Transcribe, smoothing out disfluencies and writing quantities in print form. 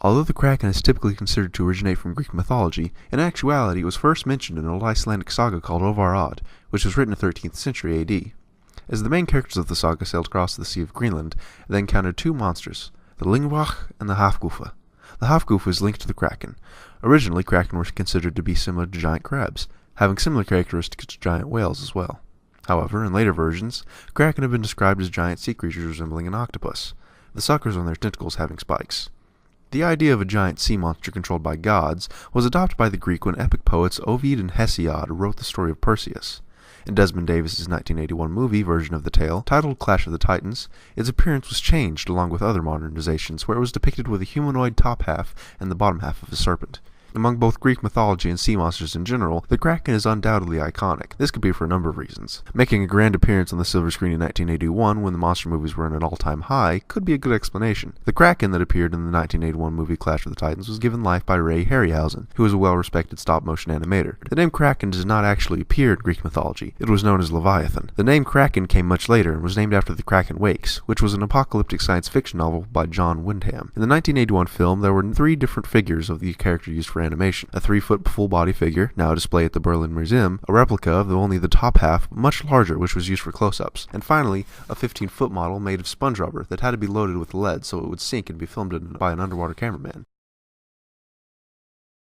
Although the Kraken is typically considered to originate from Greek mythology, in actuality it was first mentioned in an old Icelandic saga called Ovar which was written in the 13th century AD. As the main characters of the saga sailed across the Sea of Greenland, they encountered two monsters, the Lingwach and the Hafgufa. The Hafgufa is linked to the Kraken. Originally, Kraken were considered to be similar to giant crabs, having similar characteristics to giant whales as well. However, in later versions, Kraken have been described as giant sea creatures resembling an octopus, the suckers on their tentacles having spikes. The idea of a giant sea monster controlled by gods was adopted by the Greek when epic poets Ovid and Hesiod wrote the story of Perseus. In Desmond Davis's 1981 movie version of the tale, titled Clash of the Titans, its appearance was changed along with other modernizations, where it was depicted with a humanoid top half and the bottom half of a serpent. Among both Greek mythology and sea monsters in general, the Kraken is undoubtedly iconic. This could be for a number of reasons. Making a grand appearance on the silver screen in 1981 when the monster movies were at an all-time high could be a good explanation. The Kraken that appeared in the 1981 movie Clash of the Titans was given life by Ray Harryhausen, who was a well-respected stop-motion animator. The name Kraken does not actually appear in Greek mythology. It was known as Leviathan. The name Kraken came much later and was named after The Kraken Wakes, which was an apocalyptic science fiction novel by John Wyndham. In the 1981 film, there were 3 different figures of the character used for animation: a 3-foot full-body figure, now displayed at the Berlin Museum, a replica of only the top half, much larger, which was used for close-ups, and finally, a 15-foot model made of sponge rubber that had to be loaded with lead so it would sink and be filmed by an underwater cameraman.